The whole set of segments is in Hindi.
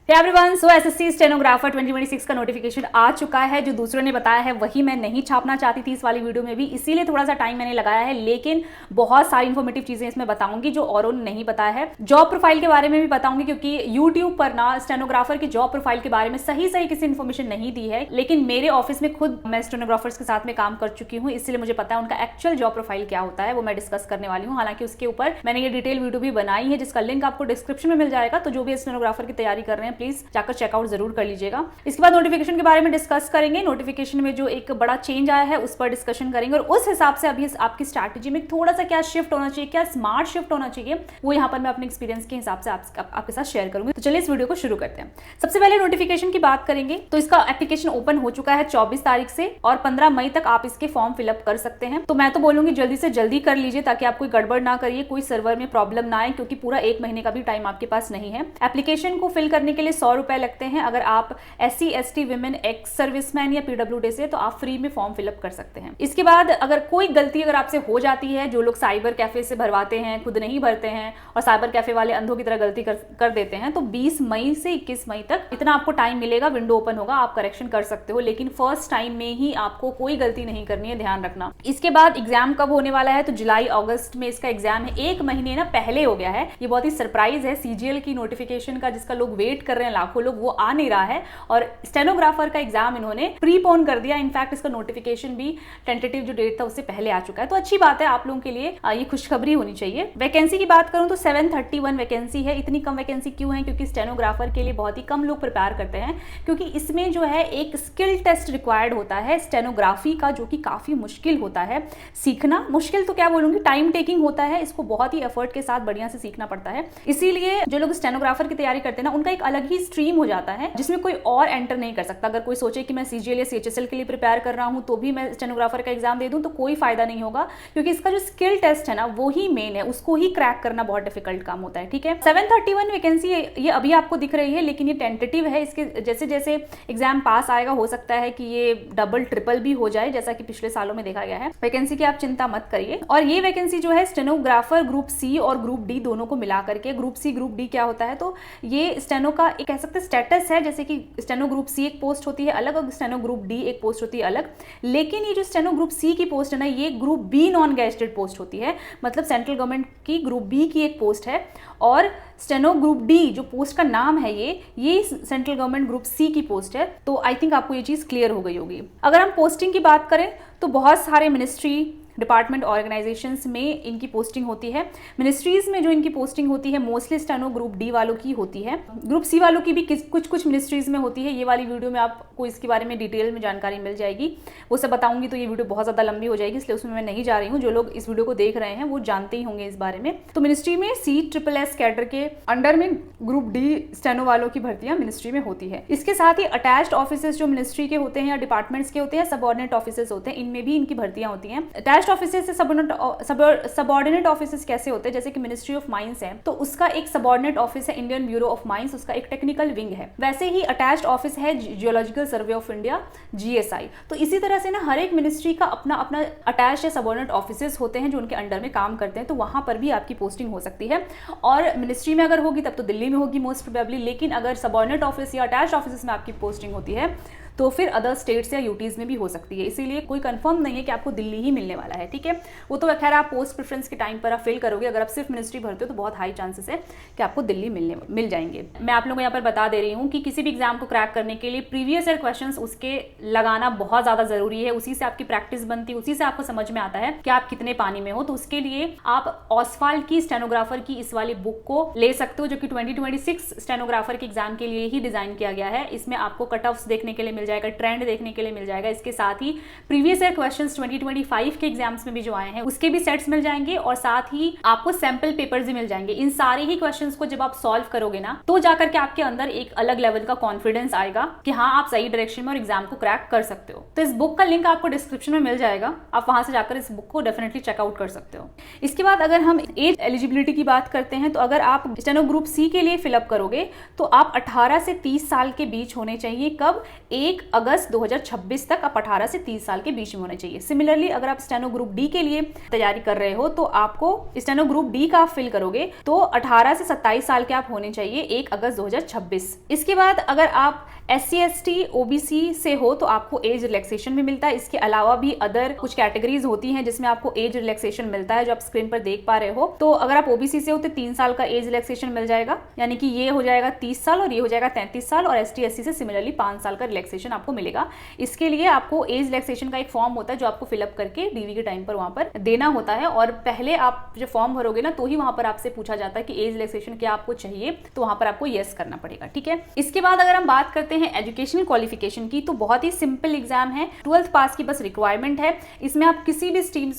एवरीवन, सो एसएससी स्टेनोग्राफर 2026 का नोटिफिकेशन आ चुका है। जो दूसरों ने बताया है वही मैं नहीं छापना चाहती थी इस वाली वीडियो में भी, इसीलिए थोड़ा सा टाइम मैंने लगाया है, लेकिन बहुत सारी इन्फॉर्मेटिव चीजें इसमें बताऊंगी जो औरों ने नहीं बताया है। जॉब प्रोफाइल के बारे में भी बताऊंगी, क्योंकि यूट्यूब पर ना स्टेनोग्राफर की जॉब प्रोफाइल के बारे में सही किसी इन्फॉर्मेशन नहीं दी है, लेकिन मेरे ऑफिस में खुद मैं स्टेनोग्राफर्स के साथ में काम कर चुकी हूँ, इसलिए मुझे पता है उनका एक्चुअल जॉब प्रोफाइल क्या होता है। वो मैं डिस्कस करने वाली हूँ। हालांकि उसके ऊपर मैंने ये डिटेल वीडियो भी बनाई है, जिसका लिंक आपको डिस्क्रिप्शन में मिल जाएगा। तो जो भी स्टेनोग्राफर की तैयारी कर रहे हैं प्लीज जाकर चेकआउट जरूर कर लीजिएगा। इसके बाद नोटिफिकेशन के बारे में डिस्कस करेंगे। नोटिफिकेशन में जो एक बड़ा चेंज आया है उस पर डिस्कशन करेंगे, और उस हिसाब से अभी आपकी स्ट्रैटेजी में थोड़ा सा क्या शिफ्ट होना चाहिए, क्या स्मार्ट शिफ्ट होना चाहिए, वो यहाँ पर मैं अपने एक्सपीरियंस के हिसाब से आपके साथ शेयर करूंगी। तो चलिए इस वीडियो को शुरू करते हैं। सबसे पहले नोटिफिकेशन की बात करेंगे तो इसका एप्लीकेशन ओपन हो चुका है 24 तारीख से, और 15 मई तक आप इसके फॉर्म फिलअप कर सकते हैं। तो मैं तो बोलूंगी जल्दी से जल्दी कर लीजिए, ताकि आप कोई गड़बड़ ना करिए, कोई सर्वर में प्रॉब्लम ना आए, क्योंकि पूरा 1 महीने का भी टाइम आपके पास नहीं है। एप्लीकेशन को फिल करने के लिए 100 रुपए लगते हैं। अगर आप SC ST women, ex serviceman या PWD से, तो आप फ्री में फॉर्म फिलअप कर सकते हैं। इसके बाद अगर कोई गलती अगर आपसे हो जाती है, जो लोग साइबर कैफे से भरवाते हैं खुद नहीं भरते हैं, और साइबर कैफे वाले अंधों की तरह गलती कर देते हैं, तो 20 मई से 21 मई तक इतना आपको टाइम मिलेगा, विंडो ओपन होगा, आप करेक्शन कर सकते हो, लेकिन फर्स्ट टाइम में ही आपको कोई गलती नहीं करनी है, ध्यान रखना। इसके बाद एग्जाम कब होने वाला है, तो जुलाई अगस्त में इसका एग्जाम है। 1 महीने ना पहले हो गया है। ये बहुत ही सरप्राइज है। CGL की नोटिफिकेशन का, जिसका लोग वेट कर रहे हैं लाखों लोग, वो आ नहीं रहा है, और स्टेनोग्राफर का एग्जाम इन्होंने प्रीपोन कर दिया। इनफैक्ट इसका नोटिफिकेशन भी टेंटेटिव जो डेट था उससे पहले आ चुका है। तो अच्छी बात है, आप लोगों के लिए ये खुशखबरी होनी चाहिए। वैकेंसी की बात करूं तो 731 वैकेंसी है। इतनी कम वैकेंसी क्यों है? क्योंकि स्टेनोग्राफर के लिए बहुत ही कम लोग प्रिपेयर करते हैं, क्योंकि इसमें जो है एक स्किल टेस्ट रिक्वायर्ड होता है स्टेनोग्राफी का, जो कि काफी मुश्किल होता है सीखना। मुश्किल तो क्या बोलूंगी, टाइम टेकिंग होता है। इसको बहुत ही एफर्ट के साथ बढ़िया से सीखना पड़ता है। इसीलिए जो लोग स्टेनोग्राफर की तैयारी करते हैं ना, उनका एक अलग ही स्ट्रीम हो जाता है, जिसमें कोई और एंटर नहीं कर सकता। अगर कोई सोचे कि मैं CGL या CHSL के लिए प्रिपेयर कर रहा हूं तो भी मैं स्टेनोग्राफर का एग्जाम दे दूं, तो कोई फायदा नहीं होगा, क्योंकि इसका जो स्किल टेस्ट है ना, वो ही मेन है। उसको ही क्रैक करना बहुत डिफिकल्ट काम होता है। ठीक है, 731 वैकेंसी ये अभी आपको दिख रही है, लेकिन ये टेंटेटिव है। इसके जैसे जैसे एग्जाम पास आएगा, हो सकता है कि ये डबल ट्रिपल भी हो जाए, जैसा कि पिछले सालों में देखा गया है। वैकेंसी की आप चिंता मत करिए। और ये वैकेंसी जो है स्टेनोग्राफर ग्रुप C और ग्रुप D दोनों को मिला करके, ग्रुप C ग्रुप D क्या होता है, तो ये स्टेनो का एक कह सकते स्टेटस है। जैसे कि स्टेनो ग्रुप C एक पोस्ट होती है अलग, और स्टेनो ग्रुप D एक पोस्ट होती है अलग, लेकिन ये जो स्टेनो ग्रुप C की पोस्ट है ना, ये group B non gazetted post होती है। मतलब सेंट्रल गवर्नमेंट की ग्रुप B की एक पोस्ट है, और स्टेनो ग्रुप D जो पोस्ट का नाम है, ये सेंट्रल गवर्नमेंट ग्रुप C की पोस्ट है। तो आई थिंक आपको ये चीज क्लियर हो गई होगी। अगर हम पोस्टिंग की बात करें तो बहुत सारे मिनिस्ट्री, डिपार्टमेंट, ऑर्गेनाइजेशंस में इनकी पोस्टिंग होती है। मिनिस्ट्रीज में जो इनकी पोस्टिंग होती है मोस्टली स्टेनो ग्रुप D वालों की होती है। ग्रुप C वालों की भी कुछ मिनिस्ट्रीज में होती है। ये वाली वीडियो में आपको इसके बारे में डिटेल में जानकारी मिल जाएगी, वो सब बताऊंगी तो ये वीडियो बहुत ज़्यादा लंबी हो जाएगी, इसलिए उसमें मैं नहीं जा रही हूँ। जो लोग इस वीडियो को देख रहे हैं वो जानते ही होंगे इस बारे में। तो मिनिस्ट्री में CSSS कैडर के अंडर में ग्रुप D स्टेनो वालों की भर्तियां मिनिस्ट्री में होती है। इसके साथ ही अटैच्ड ऑफिसेस जो मिनिस्ट्री के होते हैं या डिपार्टमेंट्स के होते हैं, सबऑर्डिनेट ऑफिसेस होते हैं, इनमें भी इनकी भर्तियां होती हैं। अटैच्ड ऑफिसेस से सबऑर्डिनेट ऑफिसेस कैसे होते हैं? जैसे कि मिनिस्ट्री ऑफ माइंस है, तो उसका एक सबऑर्डिनेट ऑफिस है इंडियन ब्यूरो ऑफ माइंस, उसका एक टेक्निकल विंग है। वैसे ही अटैच्ड ऑफिस है geological survey of India, GSI। तो इसी तरह से ना हर एक मिनिस्ट्री का अपना अपना अटैच्ड या सबऑर्डिनेट ऑफिसेस होते हैं जो उनके अंडर में काम करते हैं, तो वहां पर भी आपकी पोस्टिंग हो सकती है। और मिनिस्ट्री में अगर होगी तब तो दिल्ली में होगी मोस्ट प्रोबेबली, लेकिन अगर सबऑर्डिनेट ऑफिस या अटैच्ड ऑफिस में आपकी पोस्टिंग होती है तो फिर अदर स्टेट्स या यूटीज में भी हो सकती है। इसीलिए कोई कंफर्म नहीं है कि आपको दिल्ली ही मिलने वाला है। ठीक है, वो तो खैर आप पोस्ट प्रेफरेंस के टाइम पर आप फिल करोगे। अगर आप सिर्फ मिनिस्ट्री भरते हो तो बहुत हाई चांसेस है कि आपको दिल्ली मिल जाएंगे। मैं आप लोगों को यहाँ पर बता दे रही हूँ कि किसी भी एग्जाम को क्रैक करने के लिए प्रीवियस ईयर क्वेश्चन उसके लगाना बहुत ज्यादा जरूरी है। उसी से आपकी प्रैक्टिस बनती है, उसी से आपको समझ में आता है कि आप कितने पानी में हो। तो उसके लिए आप ऑस्वाल की स्टेनोग्राफर की इस वाली बुक को ले सकते हो, जो कि 2026 स्टेनोग्राफर के एग्जाम के लिए ही डिजाइन किया गया है। इसमें आपको कट ऑफ्स देखने के लिए मिल जाएगा, ट्रेंड देखने के लिए मिल जाएगा। इसके साथ ही प्रीवियस ईयर क्वेश्चंस 2025 के एग्जाम्स में भी जो आए हैं उसके भी सेट्स मिल जाएंगे, और साथ ही आपको सैंपल पेपर्स भी मिल जाएंगे। इन सारे ही क्वेश्चंस को जब आप सॉल्व करोगे ना, तो जाकर के आपके अंदर एक अलग लेवल का कॉन्फिडेंस आएगा कि हाँ, आप सही डायरेक्शन में और एग्जाम को क्रैक कर सकते हो। तो इस बुक का लिंक आपको डिस्क्रिप्शन में मिल जाएगा, आप वहां से जाकर इस बुक को डेफिनेटली चेकआउट कर सकते हो। इसके बाद अगर हम एज एलिजिबिलिटी की बात करते हैं, तो अगर आप स्टेनो ग्रुप C के लिए फिलअप करोगे तो आप 18 से 30 साल के बीच होने चाहिए। कब? 1 1 अगस्त 2026 तक आप 18 से 30 साल के बीच में होने चाहिए। सिमिलरली अगर आप स्टेनो ग्रुप डी के लिए तैयारी कर रहे हो तो आपको स्टेनो ग्रुप डी का आप फिल करोगे तो 18 से 27 साल के आप होने चाहिए 1 अगस्त 2026। इसके बाद अगर आप SC ST OBC से हो तो आपको एज रिलैक्सेशन भी मिलता है। इसके अलावा भी अदर कुछ कैटेगरीज होती हैं जिसमें आपको एज रिलैक्सेशन मिलता है, जो आप स्क्रीन पर देख पा रहे हो। तो अगर आप OBC से हो तो 3 साल का एज रिलैक्सेशन मिल जाएगा, यानी कि ये हो जाएगा 30 साल और ये हो जाएगा 33 साल, और ST SC से सिमिलरली 5 साल का रिलैक्सेशन आपको मिलेगा। इसके लिए आपको एज रिलैक्सेशन का एक फॉर्म होता है जो आपको फिलअप करके DV के टाइम पर वहां पर देना होता है, और पहले आप जो फॉर्म भरोगे ना तो ही वहां पर आपसे पूछा जाता है कि एज रिलैक्सेशन क्या आपको चाहिए, तो वहां पर आपको यस करना पड़ेगा। ठीक है, इसके बाद अगर हम बात करते हैं एजुकेशनल क्वालिफिकेशन की, तो बहुत ही सिंपल एग्जाम है, 12th पास की बस रिक्वायरमेंट है। इसमें आप किसी भी स्ट्रीम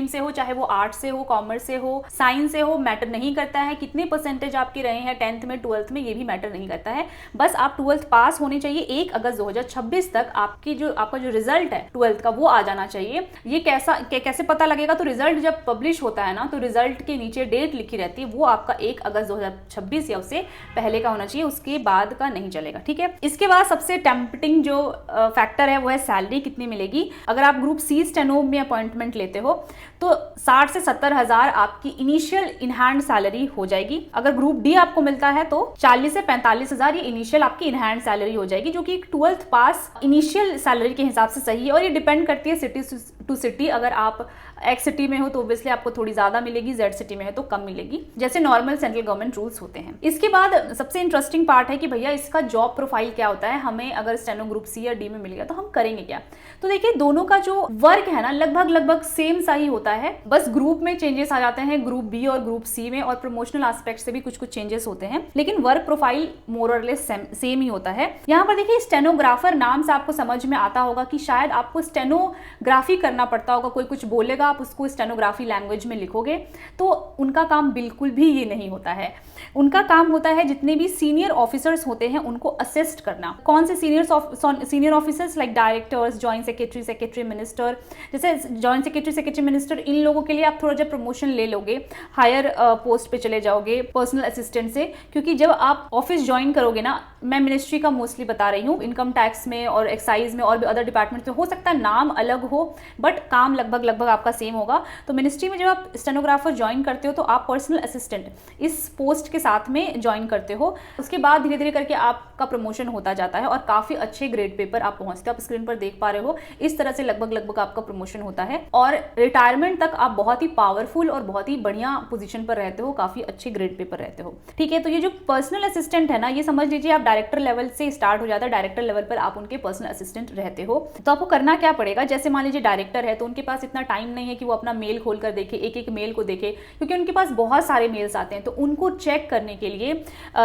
से हो, चाहे वो आर्ट्स से हो, कॉमर्स से हो, साइंस से हो, मैटर नहीं करता है। कितने परसेंटेज आपके रहे हैं 10th में, 12th में, ये भी मैटर नहीं करता है। बस आप 12th पास होने चाहिए। 1 अगस्त 2026 तक आपका जो रिजल्ट है 12th का वो आ जाना चाहिए। ये कैसे पता लगेगा, तो रिजल्ट जब पब्लिश होता है ना तो रिजल्ट के नीचे डेट लिखी रहती है, वो आपका 1 अगस्त 2026 या उससे पहले का होना चाहिए, उसके बाद का नहीं चलेगा। ठीक है, इसके बाद सबसे टेम्पटिंग जो फैक्टर है वो है सैलरी कितनी मिलेगी। अगर आप ग्रुप सी स्टेनो में अपॉइंटमेंट लेते हो तो 60 से 70 हजार आपकी इनिशियल इन हैंड सैलरी हो जाएगी। अगर ग्रुप डी आपको मिलता है तो 40 से 45 हजार ये इनिशियल आपकी इन हैंड सैलरी हो जाएगी, जो कि 12th पास इनिशियल सैलरी के हिसाब से सही है, और ये डिपेंड करती है सिटी टू सिटी। अगर आप एक्स सिटी में हो तो ऑब्वियसली आपको थोड़ी ज्यादा मिलेगी, जेड सिटी में है तो कम मिलेगी, जैसे नॉर्मल सेंट्रल गवर्नमेंट रूल्स होते हैं। इसके बाद सबसे इंटरेस्टिंग पार्ट है कि भैया इसका जॉब प्रोफाइल क्या होता है, हमें अगर स्टेनो ग्रुप सी या डी में मिल गया तो हम करेंगे क्या। तो देखिए दोनों का जो वर्क है ना लगभग सेम सा ही होता है, बस ग्रुप में चेंजेस आ जाते हैं, ग्रुप बी और ग्रुप सी में, और प्रमोशनल एस्पेक्ट से भी कुछ चेंजेस होते हैं, लेकिन वर्क प्रोफाइल मोर और लेस सेम ही होता है। यहाँ पर देखिए स्टेनोग्राफर नाम से आपको समझ में आता होगा कि शायद आपको स्टेनोग्राफी करना पड़ता होगा, कोई कुछ बोलेगा आप उसको स्टेनोग्राफी लैंग्वेज में लिखोगे, तो उनका काम बिल्कुल भी ये नहीं होता है। उनका काम होता है जितने भी सीनियर ऑफिसर्स होते हैं उनको असिस्ट करना। कौन से senior officers, like directors, joint secretary minister, जैसे जॉइंट सेक्रेटरी मिनिस्टर, इन लोगों के लिए आप थोड़ा जब प्रमोशन ले लोगे, हायर पोस्ट पे चले जाओगे पर्सनल असिस्टेंट से, क्योंकि जब आप ऑफिस ज्वाइन करोगे ना, मैं मिनिस्ट्री का मोस्टली बता रही हूँ, इनकम टैक्स में और एक्साइज में और भी अदर डिपार्टमेंट में हो सकता है नाम अलग हो बट काम लगभग आपका सेम होगा। तो मिनिस्ट्री में जब आप स्टेनोग्राफर ज्वाइन करते हो तो आप पर्सनल असिस्टेंट इस पोस्ट के साथ में ज्वाइन करते हो। उसके बाद धीरे धीरे करके आपका प्रमोशन होता जाता है और काफी अच्छे ग्रेड पे पर आप पहुंचते हो। आप स्क्रीन पर देख पा रहे हो, इस तरह से लगभग आपका प्रमोशन होता है और रिटायरमेंट तक आप बहुत ही पावरफुल और बहुत ही बढ़िया पोजीशन पर रहते हो, काफी अच्छे ग्रेड पे पर रहते हो। ठीक है, तो ये जो पर्सनल असिस्टेंट है ना, ये समझ लीजिए आप डायरेक्टर लेवल से स्टार्ट हो जाता है, डायरेक्टर लेवल पर आप उनके पर्सनल असिस्टेंट रहते हो। तो आपको करना क्या पड़ेगा, जैसे मान लीजिए डायरेक्टर है तो उनके पास इतना टाइम नहीं है कि वो अपना मेल खोल कर देखे, एक मेल को देखे, क्योंकि उनके पास बहुत सारे मेल्स आते हैं। तो उनको चेक करने के लिए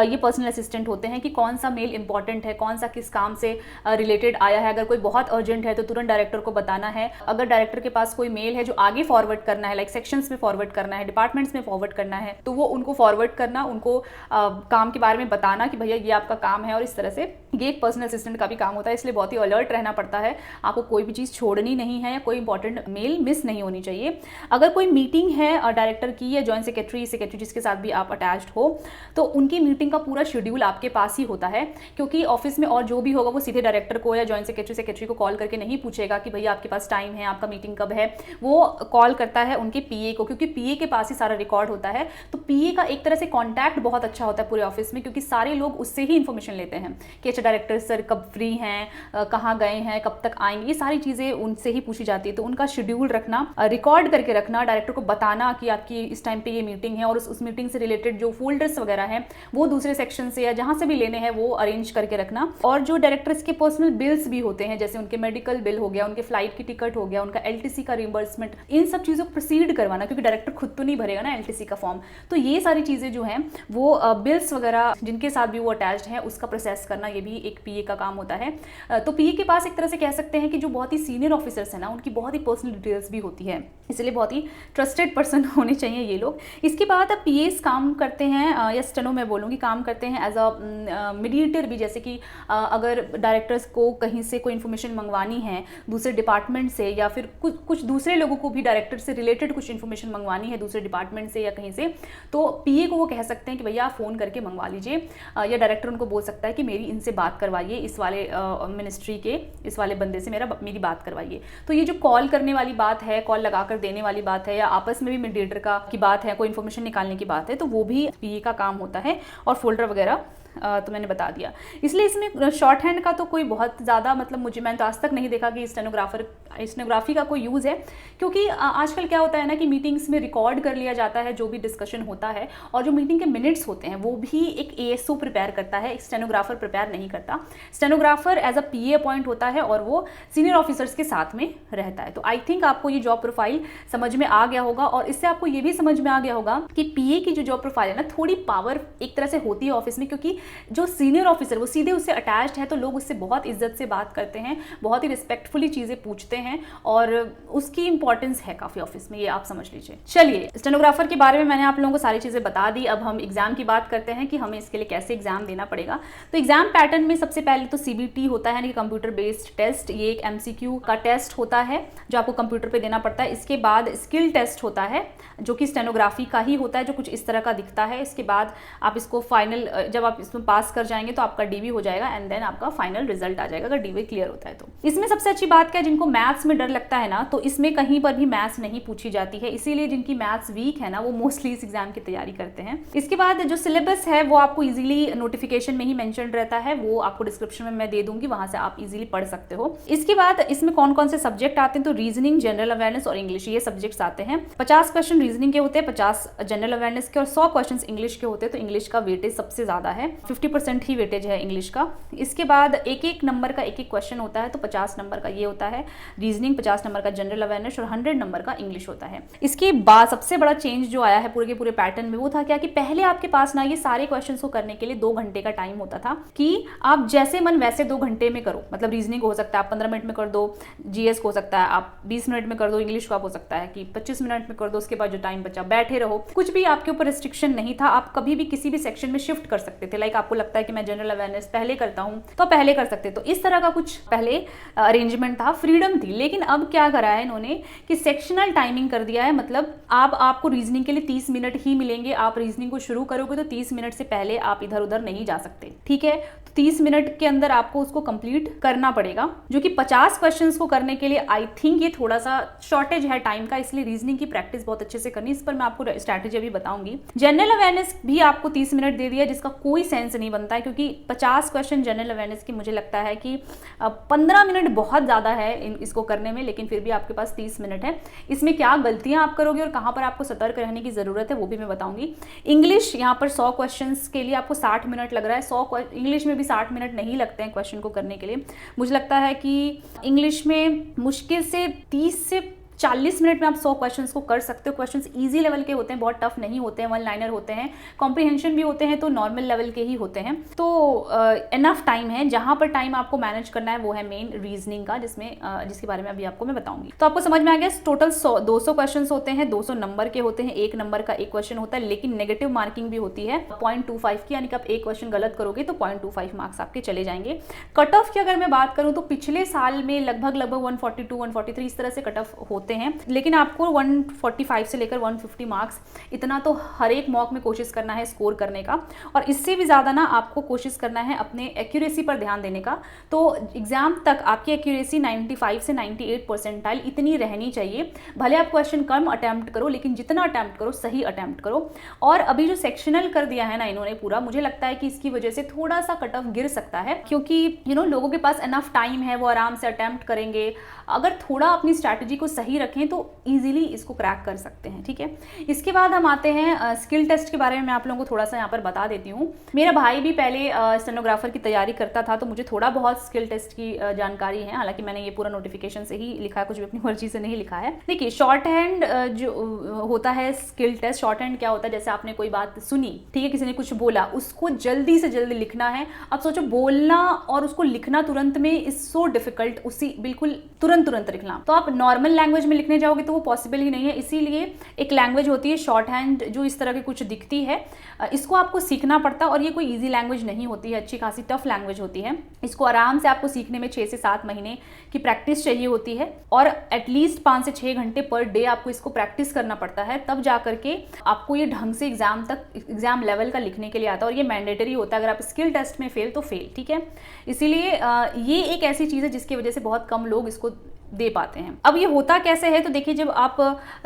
ये पर्सनल असिस्टेंट होते हैं कि कौन सा मेल इंपॉर्टेंट है, कौन सा किस काम से रिलेटेड आया है। अगर कोई बहुत अर्जेंट है तो तुरंत डायरेक्टर को बताना है। अगर डायरेक्टर के पास कोई मेल है जो आगे फॉरवर्ड करना है, लाइक सेक्शंस में फॉरवर्ड करना है, डिपार्टमेंट्स में फॉरवर्ड करना है, तो वो उनको फॉरवर्ड करना, उनको काम के बारे में बताना कि भैया ये आपका काम है। और इस तरह से ये एक पर्सनल असिस्टेंट का भी काम होता है, इसलिए बहुत ही अलर्ट रहना पड़ता है। आपको कोई भी चीज़ छोड़नी नहीं है या कोई इंपॉर्टेंट मेल मिस नहीं होनी चाहिए। अगर कोई मीटिंग है डायरेक्टर की या जॉइंट सेक्रेटरी जिसके साथ भी आप अटैच्ड हो, तो उनकी मीटिंग का पूरा शेड्यूल आपके पास ही होता है, क्योंकि ऑफिस में और जो भी होगा वो सीधे डायरेक्टर को या जॉइंट सेक्रेटरी को कॉल करके नहीं पूछेगा कि भैया आपके पास टाइम है, आपका मीटिंग कब है। वो कॉल करता है उनके पीए को, क्योंकि पीए के पास ही सारा रिकॉर्ड होता है। तो पीए का एक तरह से कॉन्टैक्ट बहुत अच्छा होता है पूरे ऑफिस में, क्योंकि सारे लोग उससे ही इन्फॉर्मेशन लेते हैं कि अच्छा डायरेक्टर सर कब फ्री हैं, कहाँ गए हैं, कब तक आएंगे, ये सारी चीज़ें उनसे ही पूछी जाती है। तो उनका शेड्यूल रखना, रिकॉर्ड करके रखना, डायरेक्टर को बताना कि आपकी इस टाइम पे ये मीटिंग है, और उस मीटिंग से रिलेटेड जो फोल्डर्स वगैरह हैं वो दूसरे सेक्शन से या जहाँ से भी लेने हैं वो अरेंज करके रखना। और जो डायरेक्टर्स के पर्सनल बिल्स भी होते हैं, जैसे उनके मेडिकल बिल हो गया, उनके फ्लाइट की टिकट हो गया, उनका LTC का रिम्बर्समेंट, इन सब चीज़ों को प्रोसीड करवाना, क्योंकि डायरेक्टर खुद तो नहीं भरेगा ना LTC का फॉर्म। तो ये सारी चीज़ें जो हैं वो बिल्स वगैरह जिनके साथ भी वो अटैच्ड है उसका प्रोसेस करना, ये भी एक पीए का काम होता है। तो पीए के पास एक तरह से कह सकते हैं कि जो बहुत ही सीनियर ऑफिसर्स हैं ना, उनकी बहुत ही पर्सनल डिटेल्स भी होती है, इसलिए बहुत ही ट्रस्टेड पर्सन होने चाहिए ये लोग। इसके बाद अब पीएस काम करते हैं, या स्टेनो में बोलूँगी, काम करते हैं एज अ मीडिएटर भी। जैसे कि अगर डायरेक्टर्स को कहीं से कोई इन्फॉर्मेशन मंगवानी है दूसरे डिपार्टमेंट से, या फिर कुछ दूसरे लोगों को भी डायरेक्टर से रिलेटेड कुछ इन्फॉर्मेशन मंगवानी है दूसरे डिपार्टमेंट से या कहीं से, तो पीए को वो कह सकते हैं कि भैया आप फ़ोन करके मंगवा लीजिए, या डायरेक्टर उनको बोल सकता है कि मेरी इनसे बात करवाइए, इस वाले मिनिस्ट्री के इस वाले बंदे से मेरी बात करवाइए। तो ये जो कॉल करने वाली बात है, कॉल लगाकर देने वाली बात है, या आपस में भी मीडिएटर की बात है, कोई इन्फॉर्मेशन निकालने की बात है, तो वो भी पीए का काम होता है। और फोल्डर वगैरह तो मैंने बता दिया। इसलिए इसमें शॉर्ट हैंड का तो कोई बहुत ज़्यादा मतलब मैंने तो आज तक नहीं देखा कि स्टेनोग्राफी का कोई यूज़ है, क्योंकि आजकल क्या होता है ना कि मीटिंग्स में रिकॉर्ड कर लिया जाता है जो भी डिस्कशन होता है, और जो मीटिंग के मिनट्स होते हैं वो भी एक एएसओ प्रिपेयर करता है, स्टेनोग्राफर प्रिपेयर नहीं करता। Stenographer as a PA appoint होता है और वो सीनियर ऑफिसर्स के साथ में रहता है। तो आई थिंक आपको ये जॉब प्रोफाइल समझ में आ गया होगा, और इससे आपको ये भी समझ में आ गया होगा कि पीए की जो जॉब प्रोफाइल है ना, थोड़ी पावर एक तरह से होती है ऑफिस में, क्योंकि जो सीनियर ऑफिसर वो सीधे उससे अटैच्ड है, तो लोग उससे बहुत इज्जत से बात करते हैं, बहुत ही रिस्पेक्टफुली चीज़ें पूछते हैं, और उसकी इंपॉर्टेंस है काफ़ी ऑफिस में, ये आप समझ लीजिए। चलिए, स्टेनोग्राफर के बारे में मैंने आप लोगों को सारी चीज़ें बता दी। अब हम एग्जाम की बात करते हैं कि हमें इसके लिए कैसे एग्जाम देना पड़ेगा। तो एग्जाम पैटर्न में सबसे पहले तो सीबीटी होता है, यानी कंप्यूटर बेस्ड टेस्ट। ये एक एमसीक्यू का टेस्ट होता है जो आपको कंप्यूटर पर देना पड़ता है। इसके बाद स्किल टेस्ट होता है जो कि स्टेनोग्राफी का ही होता है, जो कुछ इस तरह का दिखता है। इसके बाद आप इसको फाइनल, जब आप इसमें पास कर जाएंगे तो आपका डीवी हो जाएगा, एंड देन आपका फाइनल रिजल्ट आ जाएगा अगर डीवी क्लियर होता है तो। इसमें सबसे अच्छी बात क्या है, जिनको मैथ्स में डर लगता है ना, तो इसमें कहीं पर भी मैथ्स नहीं पूछी जाती है, इसीलिए जिनकी मैथ्स वीक है ना, वो मोस्टली इस एग्जाम की तैयारी करते हैं। इसके बाद जो सिलेबस है वो आपको इजीली नोटिफिकेशन में ही मेंशन रहता है, वो आपको डिस्क्रिप्शन में मैं दे दूंगी, वहां से आप इजीली पढ़ सकते हो। इसके बाद इसमें कौन कौन से सब्जेक्ट आते हैं, तो रीजनिंग, जनरल अवेयरनेस और इंग्लिश, ये सब्जेक्ट्स आते हैं। 50 क्वेश्चन रीजनिंग के होते हैं, 50 जनरल अवेयरनेस के, और 100 क्वेश्चन इंग्लिश के होते हैं। तो इंग्लिश का वेटेज सबसे ज्यादा है, 50% ही वेटेज है इंग्लिश का। इसके बाद एक एक नंबर का एक एक क्वेश्चन होता है, तो 50 नंबर का ये होता है रीजनिंग, 50 नंबर का जनरल अवेयरनेस और 100 नंबर का इंग्लिश होता है। इसके बाद सबसे बड़ा चेंज जो आया है पूरे के पूरे पैटर्न में, वो था क्या कि पहले आपके पास ना ये सारे क्वेश्चन को करने के लिए 2 घंटे का टाइम होता था, कि आप जैसे मन वैसे 2 घंटे में करो। मतलब रीजनिंग हो सकता है आप 15 मिनट में कर दो, जीएस को हो सकता है आप 20 मिनट में कर दो, इंग्लिश को आप हो सकता है कि 25 मिनट में कर दो। उसके बाद जो टाइम बचा बैठे रहो, कुछ भी आपके ऊपर रिस्ट्रिक्शन नहीं था, आप कभी भी किसी भी सेक्शन में शिफ्ट कर सकते थे। लाइक आपको लगता है कि मैं जनरल अवेयरनेस पहले करता हूं तो पहले कर सकते, तो इस तरह का कुछ पहले अरेंजमेंट था, फ्रीडम थी। लेकिन अब क्या करा है इन्होंने कि सेक्शनल टाइमिंग कर दिया है, मतलब आपको रीजनिंग के लिए 30 मिनट ही मिलेंगे। आप रीजनिंग को शुरू करोगे तो 30 मिनट से पहले आप इधर उधर नहीं जा सकते, ठीक है। तो 30 मिनट के अंदर आपको उसको कंप्लीट करना पड़ेगा, जो कि 50 क्वेश्चंस को करने के लिए आई थिंक ये थोड़ा सा शॉर्टेज है टाइम का, इसलिए रीजनिंग की प्रैक्टिस बहुत अच्छे से करनी। इस पर मैं आपको स्ट्रैटेजी अभी बताऊंगी। जनरल अवेयरनेस भी आपको 30 मिनट दे दिया, जिसका कोई सेंस नहीं बनता है, क्योंकि 50 क्वेश्चन जनरल अवेयरनेस की मुझे लगता है कि 15 मिनट बहुत ज़्यादा है इसको करने में, लेकिन फिर भी आपके पास 30 मिनट है। इसमें क्या गलतियां आप करोगे और कहाँ पर आपको सतर्क रहने की ज़रूरत है वो भी मैं बताऊंगी। इंग्लिश यहाँ पर 100 क्वेश्चंस के लिए आपको 60 मिनट लग रहा है। 100 इंग्लिश में भी 60 मिनट नहीं लगते हैं क्वेश्चन को करने के लिए। मुझे लगता है कि इंग्लिश में मुश्किल से 30 से 40 मिनट में आप 100 क्वेश्चंस को कर सकते हो। क्वेश्चंस इजी लेवल के होते हैं, बहुत टफ नहीं होते हैं, 1 लाइनर होते हैं, कॉम्प्रिहेंशन भी होते हैं तो नॉर्मल लेवल के ही होते हैं। तो इनफ टाइम है। जहां पर टाइम आपको मैनेज करना है वो है मेन रीजनिंग का, जिसके बारे में अभी आपको मैं बताऊंगी। तो आपको समझ में आ गया, टोटल 200 क्वेश्चन होते हैं, 200 नंबर के होते हैं, 1 नंबर का एक क्वेश्चन होता है, लेकिन नेगेटिव मार्किंग भी होती है 0.25 की, यानी कि आप एक क्वेश्चन गलत करोगे तो 0.25 मार्क्स आपके चले जाएंगे। कट ऑफ की अगर मैं बात करूं तो पिछले साल में लगभग 142, 143 इस तरह से कट ऑफ होते हैं, लेकिन आपको 145 से लेकर 150 मार्क्स इतना तो हर एक मॉक में कोशिश करना है स्कोर करने का, और इससे भी ज़्यादा ना आपको कोशिश करना है अपने एक्यूरेसी पर ध्यान देने का। तो एग्जाम तक आपकी एक्यूरेसी 95 से 98 परसेंटाइल इतनी रहनी चाहिए। भले आप क्वेश्चन कम अटैम्प्ट करो, लेकिन जितना अटैम्प्ट करो सही अटैम्प्ट करो। और अभी जो सेक्शनल कर दिया है ना इन्होंने पूरा, मुझे लगता है कि इसकी वजह से थोड़ा सा कट ऑफ गिर सकता है, क्योंकि लोगों के पास इनफ टाइम है, वो आराम से अटैम्प्ट करेंगे। अगर थोड़ा अपनी स्ट्रैटेजी को सही रखें तो इजीली इसको क्रैक कर सकते हैं, ठीक है। इसके बाद हम आते हैं स्किल टेस्ट के बारे में। मैं आप लोगों को थोड़ा सा यहाँ पर बता देती हूँ। मेरा भाई भी पहले स्टेनोग्राफर की तैयारी करता था, तो मुझे थोड़ा बहुत स्किल टेस्ट की जानकारी है। हालांकि मैंने ये पूरा नोटिफिकेशन से ही लिखा है, कुछ भी अपनी मर्जी से नहीं लिखा है। देखिए, शॉर्ट हैंड जो होता है स्किल टेस्ट, शॉर्ट हैंड क्या होता है, जैसे आपने कोई बात सुनी, ठीक है, किसी ने कुछ बोला, उसको जल्दी से जल्दी लिखना है। अब सोचो, बोलना और उसको लिखना तुरंत में इज सो डिफिकल्ट, उसी बिल्कुल तुरंत लिखना। तो आप नॉर्मल लैंग्वेज में लिखने जाओगे तो वो पॉसिबल ही नहीं है। इसीलिए एक लैंग्वेज होती है शॉर्ट हैंड जो इस तरह की कुछ दिखती है, इसको आपको सीखना पड़ता है और ये कोई ईजी लैंग्वेज नहीं होती है, अच्छी खासी टफ लैंग्वेज होती है। इसको आराम से आपको सीखने में 6 से 7 महीने की प्रैक्टिस चाहिए होती है और एटलीस्ट 5 से 6 घंटे पर डे आपको इसको प्रैक्टिस करना पड़ता है, तब जा करके आपको ये ढंग से एग्जाम लेवल का लिखने के लिए आता है। और ये मैंडेटरी होता है, अगर आप स्किल टेस्ट में फेल तो फेल, ठीक है। इसीलिए ये एक ऐसी चीज़ है जिसकी वजह से बहुत कम लोग इसको दे पाते हैं। अब ये होता कैसे है, तो देखिए जब आप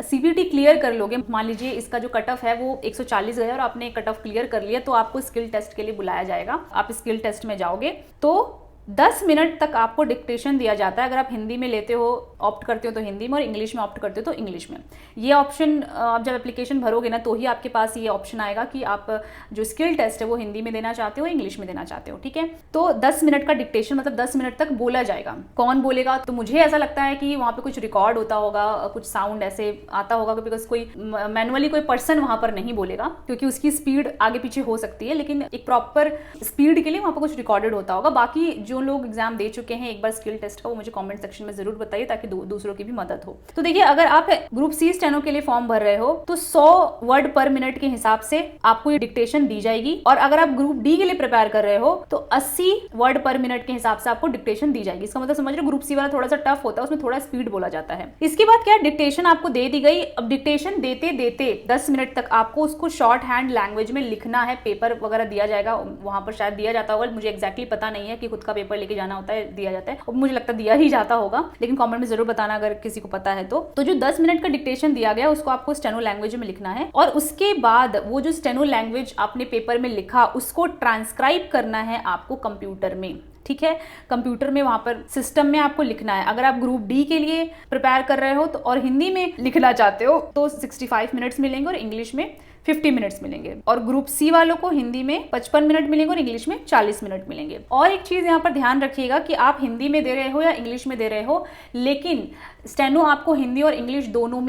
सीबीटी क्लियर कर लोगे, मान लीजिए इसका जो कट ऑफ है वो 140 गया और आपने कट ऑफ क्लियर कर लिया, तो आपको स्किल टेस्ट के लिए बुलाया जाएगा। आप स्किल टेस्ट में जाओगे तो 10 मिनट तक आपको डिक्टेशन दिया जाता है। अगर आप हिंदी में लेते हो, ऑप्ट करते हो तो हिंदी में, और इंग्लिश में ऑप्ट करते हो तो इंग्लिश में। ये ऑप्शन आप जब एप्लीकेशन भरोगे ना तो ही आपके पास ये ऑप्शन आएगा कि आप जो स्किल टेस्ट है वो हिंदी में देना चाहते हो, इंग्लिश में देना चाहते हो, ठीक है। तो 10 मिनट का डिक्टेशन, मतलब 10 मिनट तक बोला जाएगा। कौन बोलेगा, तो मुझे ऐसा लगता है कि वहाँ पे कुछ रिकॉर्ड होता होगा, कुछ साउंड ऐसे आता होगा, बिकॉज कोई मैनुअली कोई पर्सन वहाँ पर नहीं बोलेगा, क्योंकि उसकी स्पीड आगे पीछे हो सकती है, लेकिन एक प्रॉपर स्पीड के लिए वहाँ पर कुछ रिकॉर्डेड होता होगा। बाकी जो लोग एग्जाम दे चुके हैं एक बार स्किल टेस्ट का, वो मुझे कमेंट सेक्शन में जरूर बताइए ताकि दूसरों की भी मदद हो। तो देखिए अगर आप ग्रुप सी स्टेनो के लिए फॉर्म भर रहे हो तो 100 वर्ड पर मिनट के हिसाब से आपको ये डिक्टेशन दी जाएगी, और अगर आप ग्रुप डी के लिए प्रिपेयर कर रहे हो तो 80 वर्ड पर मिनट के हिसाब से आपको डिक्टेशन दी जाएगी। इसका मतलब समझ रहे हो, ग्रुप सी वाला थोड़ा सा टफ होता है, उसमें थोड़ा स्पीड बोला जाता है। इसके बाद क्या, डिक्टेशन आपको दे दी गई। अब डिक्टेशन देते देते 10 मिनट तक आपको उसको शॉर्ट हैंड लैंग्वेज में लिखना है। पेपर वगैरह दिया जाएगा, वहां पर शायद दिया जाता होगा, मुझे एक्जैक्टली पता नहीं है कि खुद का पेपर लेके जाना होता है, दिया जाता है, और मुझे लगता है दिया ही जाता होगा, लेकिन कमेंट में जरूर बताना अगर किसी को पता है तो जो 10 मिनट का डिक्टेशन दिया गया उसको आपको स्टेनो लैंग्वेज में लिखना है, और उसके बाद वो जो स्टेनो लैंग्वेज आपने पेपर में लिखा उसको ट्रांसक्राइब करना है आपको कंप्यूटर में, ठीक है। कंप्यूटर में वहां पर सिस्टम में आपको लिखना है। अगर आप ग्रुप डी के लिए प्रिपेयर कर रहे हो तो और हिंदी में लिखना चाहते हो तो 65 मिनट्स मिलेंगे और इंग्लिश में 50 मिनट्स मिलेंगे, और ग्रुप सी वालों को हिंदी में 55 मिनट मिलेंगे और इंग्लिश में 40 मिनट मिलेंगे। और एक चीज यहाँ पर ध्यान रखिएगा कि आप हिंदी में दे रहे हो या इंग्लिश में दे रहे हो, लेकिन स्टेनो आपको हिंदी और इंग्लिश दोनों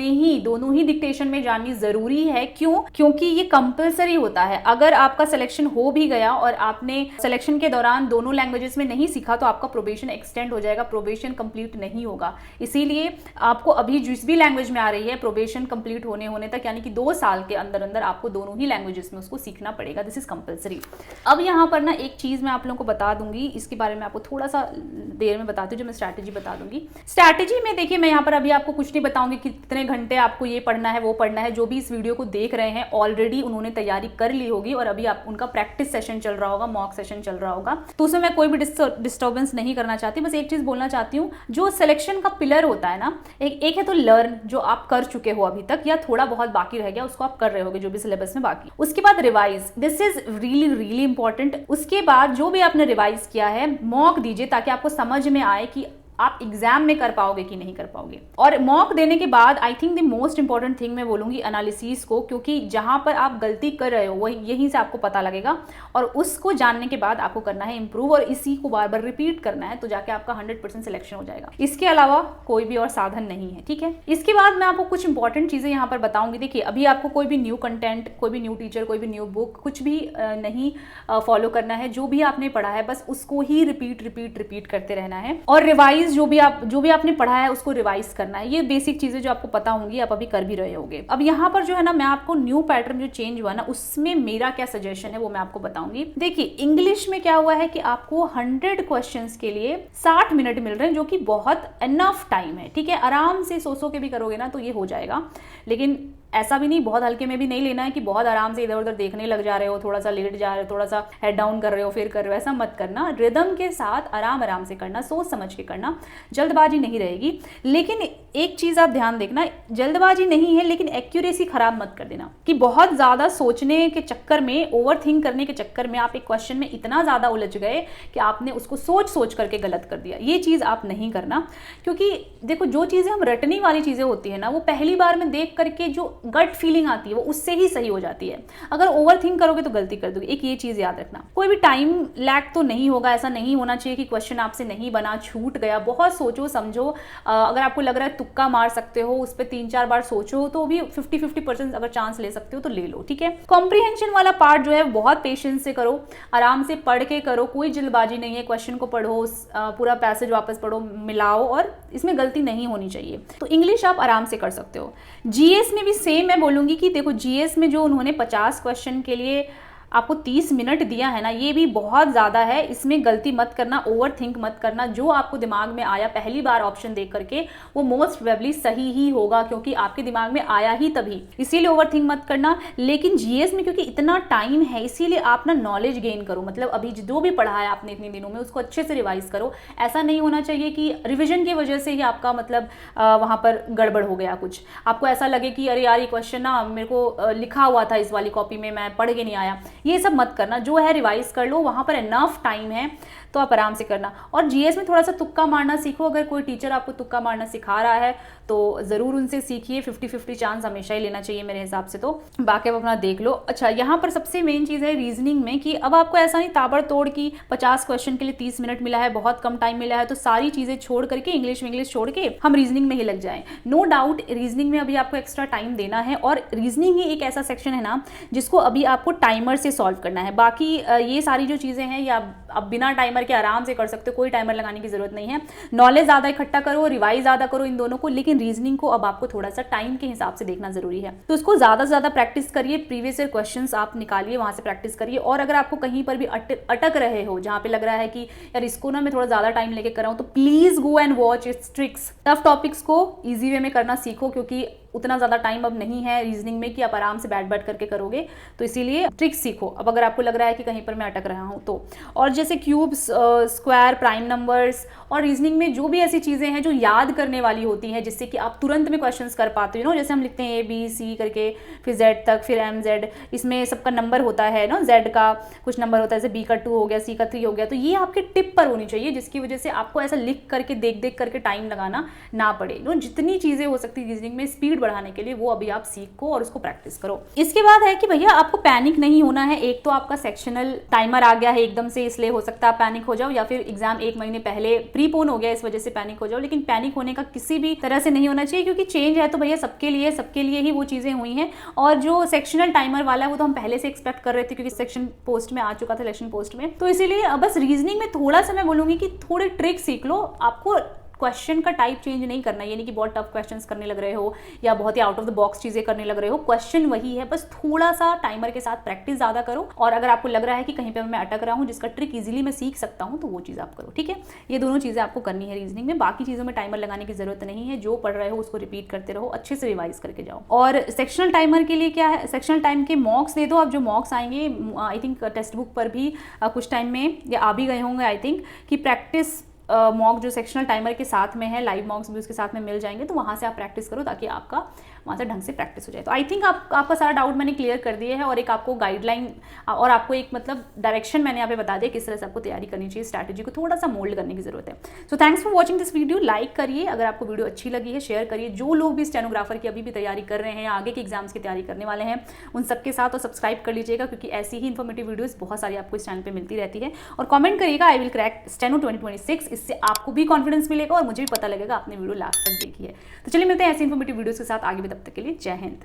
ही डिक्टेशन में जाननी जरूरी है। क्यों? क्योंकि ये कंपलसरी होता है। अगर आपका सिलेक्शन हो भी गया और आपने सिलेक्शन के दौरान दोनों लैंग्वेजेस में नहीं सीखा तो आपका प्रोबेशन एक्सटेंड हो जाएगा, प्रोबेशन कंप्लीट नहीं होगा। इसीलिए आपको अभी जिस भी लैंग्वेज में आ रही है प्रोबेशन कंप्लीट होने तक, यानी कि 2 साल के अंदर अंदर आपको दोनों ही लैंग्वेजेस में उसको सीखना पड़ेगा। This is compulsory. अब यहाँ पर ना एक चीज मैं आप लोगों को बता दूंगी, इसके बारे में आपको थोड़ा सा देर में बताती हूँ, जो मैं स्ट्रैटेजी बता दूंगी। स्ट्रैटेजी में देखिए मैं यहाँ पर अभी आपको कुछ नहीं बताऊंगी कि कितने घंटे आपको ये पढ़ना है वो पढ़ना है। जो भी इस वीडियो को देख रहे हैं ऑलरेडी उन्होंने तैयारी कर ली होगी और अभी आप उनका प्रैक्टिस सेशन चल रहा होगा, मॉक सेशन चल रहा होगा, तो उसमें मैं कोई भी डिस्टर्बेंस नहीं करना चाहती। बस एक चीज बोलना चाहती हूँ, जो सिलेक्शन का पिलर होता है ना, एक है तो लर्न, जो आप कर चुके हो अभी तक या थोड़ा बहुत बाकी रह गया उसको आप कर रहे होगे जो भी सिलेबस में बाकी। उसके बाद revise, this is really important. उसके बाद जो भी आपने रिवाइज किया है मॉक दीजिए ताकि आपको समझ में आए कि आप एग्जाम में कर पाओगे कि नहीं कर पाओगे। और मॉक देने के बाद I think the most important thing मैं बोलूंगी एनालिसिस को, क्योंकि जहां पर आप गलती कर रहे हो वही यहीं से आपको पता लगेगा, और उसको जानने के बाद आपको करना है इंप्रूव, और इसी को बार बार रिपीट करना है, तो जाके आपका 100% सिलेक्शन हो जाएगा। इसके अलावा कोई भी और साधन नहीं है, ठीक है। इसके बाद मैं आपको कुछ इंपॉर्टेंट चीजें यहाँ पर बताऊंगी। देखिए अभी आपको कोई भी न्यू कंटेंट, कोई भी न्यू टीचर, कोई भी न्यू बुक कुछ भी नहीं फॉलो करना है। जो भी आपने पढ़ा है बस उसको ही रिपीट करते रहना है, और रिवाइज जो भी आपने पढ़ा है उसको रिवाइज करना है। ये बेसिक चीजें जो आपको पता होंगी आप अभी कर भी रहे होंगे। अब यहाँ पर जो है ना, मैं आपको न्यू पैटर्न जो चेंज हुआ ना उसमें मेरा क्या सजेशन है वो मैं आपको बताऊंगी। देखिए इंग्लिश में क्या हुआ है कि आपको 100 क्वेश्चंस के लिए 60 मिनट मिल रहे हैं, जो कि बहुत एनफ टाइम है, ठीक है। आराम से सो के भी करोगे ना तो ये हो जाएगा, लेकिन ऐसा भी नहीं, बहुत हल्के में भी नहीं लेना है कि बहुत आराम से इधर उधर देखने लग जा रहे हो, थोड़ा सा लेट जा रहे हो, थोड़ा सा हेड डाउन कर रहे हो फिर कर रहे हो, ऐसा मत करना। रिदम के साथ आराम से करना, सोच समझ के करना, जल्दबाजी नहीं रहेगी। लेकिन एक चीज आप ध्यान देखना, जल्दबाजी नहीं है लेकिन एक्यूरेसी खराब मत कर देना, कि बहुत ज्यादा सोचने के चक्कर में, ओवर थिंक करने के चक्कर में आप एक क्वेश्चन में इतना ज्यादा उलझ गए कि आपने उसको सोच करके गलत कर दिया। ये चीज आप नहीं करना, क्योंकि देखो जो चीजें हम रटने वाली चीजें होती है ना, वो पहली बार में देख करके जो गट फीलिंग आती है वो उससे ही सही हो जाती है। अगर ओवर थिंक करोगे तो गलती कर दोगे, एक ये चीज याद रखना। कोई भी टाइम लैग तो नहीं होगा, ऐसा नहीं होना चाहिए कि क्वेश्चन आपसे नहीं बना, छूट गया। बहुत सोचो समझो, अगर आपको लग रहा है तुक्का मार सकते हो, उस पर 3-4 बार सोचो तो भी 50-50% अगर चांस ले सकते हो तो ले लो, ठीक है। कॉम्प्रीहेंशन वाला पार्ट जो है बहुत पेशेंस से करो, आराम से पढ़ के करो, कोई जल्दबाजी नहीं है। क्वेश्चन को पढ़ो, पूरा पैसेज वापस पढ़ो, मिलाओ, और इसमें गलती नहीं होनी चाहिए। तो इंग्लिश आप आराम से कर सकते हो। जीएस में भी सेम मैं बोलूंगी कि देखो, जीएस में जो उन्होंने 50 क्वेश्चन के लिए आपको 30 मिनट दिया है ना, ये भी बहुत ज़्यादा है। इसमें गलती मत करना, ओवर थिंक मत करना। जो आपको दिमाग में आया पहली बार ऑप्शन देख करके, वो मोस्ट प्रोबेबली सही ही होगा, क्योंकि आपके दिमाग में आया ही तभी, इसीलिए ओवर थिंक मत करना। लेकिन जीएस में क्योंकि इतना टाइम है, इसीलिए आप ना नॉलेज गेन करो, मतलब अभी जो भी पढ़ा है आपने इतने दिनों में उसको अच्छे से रिवाइज करो। ऐसा नहीं होना चाहिए कि रिविजन की वजह से ही आपका मतलब वहाँ पर गड़बड़ हो गया कुछ, आपको ऐसा लगे कि अरे यार ये क्वेश्चन ना मेरे को लिखा हुआ था इस वाली कॉपी में, मैं पढ़ के नहीं आया। ये सब मत करना, जो है रिवाइज कर लो, वहां पर इनफ टाइम है तो आप आराम से करना। और जीएस में थोड़ा सा तुक्का मारना सीखो। अगर कोई टीचर आपको तुक्का मारना सिखा रहा है तो जरूर उनसे सीखिए। 50-50 चांस हमेशा ही लेना चाहिए मेरे हिसाब से, तो बाकी आप अपना देख लो। अच्छा, यहाँ पर सबसे मेन चीज है रीजनिंग में कि अब आपको ऐसा नहीं ताबड़तोड़ कि 50 क्वेश्चन के लिए 30 मिनट मिला है, बहुत कम टाइम मिला है, तो सारी चीजें छोड़ करके इंग्लिश छोड़ के हम रीजनिंग में ही लग जाएं। नो डाउट रीजनिंग में अभी आपको एक्स्ट्रा टाइम देना है, और रीजनिंग ही एक ऐसा सेक्शन है ना जिसको अभी आपको टाइमर से सॉल्व करना है। बाकी ये सारी जो चीजें हैं ये आप बिना टाइमर के आराम से कर सकते हो, कोई टाइमर लगाने की जरूरत नहीं है। नॉलेज ज्यादा इकट्ठा करो, रिवाइज ज्यादा करो इन दोनों को, लेकिन रीजनिंग को अब आपको थोड़ा सा टाइम के हिसाब से देखना जरूरी है। तो उसको ज्यादा से ज्यादा प्रैक्टिस करिए, प्रीवियस ईयर क्वेश्चंस आप निकालिए, वहां से प्रैक्टिस करिए। और अगर आपको कहीं पर भी अटक रहे हो, जहां पे लग रहा है कि यार इसको ना मैं थोड़ा ज्यादा टाइम लेके कर रहा हूं, तो please go and watch it's tricks. Tough topics को इजी वे में करना सीखो, क्योंकि उतना ज़्यादा टाइम अब नहीं है रीजनिंग में कि आप आराम से बैठ करके करोगे, तो इसीलिए ट्रिक्स सीखो अब अगर आपको लग रहा है कि कहीं पर मैं अटक रहा हूँ तो। और जैसे क्यूब्स, स्क्वायर, प्राइम नंबर्स, और रीजनिंग में जो भी ऐसी चीज़ें हैं जो याद करने वाली होती हैं, जिससे कि आप तुरंत में क्वेश्चंस कर पाते हो, जैसे हम लिखते हैं ABC करके, फिर Z तक, फिर MZ, इसमें सबका नंबर होता है ना, Z का कुछ नंबर होता है, जैसे B का 2 हो गया, C का 3 हो गया, तो ये आपके टिप पर होनी चाहिए, जिसकी वजह से आपको ऐसा लिख करके देख करके टाइम लगाना ना पड़े। जितनी चीज़ें हो सकती है रीजनिंग में स्पीड बढ़ाने के लिए, वो अभी आप सीखो और उसको प्रैक्टिस करो। इसके बाद है कि भैया आपको पैनिक नहीं होना है। एक तो आपका सेक्शनल टाइमर आ गया है एकदम से, इसलिए हो सकता है आप पैनिक हो जाओ, या फिर एग्जाम 1 महीने पहले प्रीपोन हो गया इस वजह से पैनिक हो जाओ। लेकिन पैनिक होने का किसी भी तरह से नहीं होना चाहिए, क्योंकि चेंज है तो भैया सबके लिए ही वो चीजें हुई हैं। और जो सेक्शनल टाइमर वाला है वो तो हम पहले से एक्सपेक्ट कर रहे थे, क्योंकि सेक्शन पोस्ट में आ चुका था, इलेक्शन पोस्ट में। तो इसीलिए बस रीजनिंग में थोड़ा सा मैं बोलूंगी कि थोड़े ट्रिक सीख लो। आपको क्वेश्चन का टाइप चेंज नहीं करना, यानी कि बहुत टफ क्वेश्चंस करने लग रहे हो या बहुत ही आउट ऑफ द बॉक्स चीजें करने लग रहे हो, क्वेश्चन वही है, बस थोड़ा सा टाइमर के साथ प्रैक्टिस ज्यादा करो। और अगर आपको लग रहा है कि कहीं पे मैं अटक रहा हूं जिसका ट्रिक इजीली मैं सीख सकता हूं, तो वो चीज आप करो, ठीक है। ये दोनों चीजें आपको करनी है रीजनिंग में। बाकी चीजों में टाइमर लगाने की जरूरत नहीं है, जो पढ़ रहे हो उसको रिपीट करते रहो, अच्छे से रिवाइज करके जाओ। और सेक्शनल टाइमर के लिए क्या है, सेक्शनल टाइम के मॉक्स दे दो। अब जो मॉक्स आएंगे आई थिंक टेक्स्ट बुक पर भी कुछ टाइम में या आ भी गए होंगे आई थिंक, कि प्रैक्टिस मॉक जो सेक्शनल टाइमर के साथ में है, लाइव मॉक्स भी उसके साथ में मिल जाएंगे, तो वहाँ से आप प्रैक्टिस करो ताकि आपका वहाँ से ढंग से प्रैक्टिस हो जाए। तो आई थिंक आपका सारा डाउट मैंने क्लियर कर दिया है, और एक आपको गाइडलाइन और आपको एक मतलब डायरेक्शन मैंने यहाँ पे बता दिया किस तरह से आपको तैयारी करनी चाहिए, स्ट्रैटेजी को थोड़ा सा मोल्ड करने की जरूरत है। So thanks for watching this video. Like करिए अगर आपको वीडियो अच्छी लगी है, शेयर करिए। जो लोग भी स्टेनोग्राफर की अभी भी तैयारी कर रहे हैं, आगे के एग्जाम्स की तैयारी करने वाले हैं, उन सबके साथ और सब्सक्राइब कर लीजिएगा, क्योंकि ऐसी ही इन्फॉर्मेटिव वीडियोस बहुत सारी आपको इस चैनल पे मिलती रहती है। और कमेंट करिएगा आई विल क्रैक स्टेनो 2026, इससे आपको भी कॉन्फिडेंस मिलेगा और मुझे भी पता लगेगा आपने वीडियो लास्ट तक देखी है। तो चलिए मिलते हैं ऐसी इन्फॉर्मेटिव वीडियोस के साथ आगे भी, तब तक के लिए जय हिंद।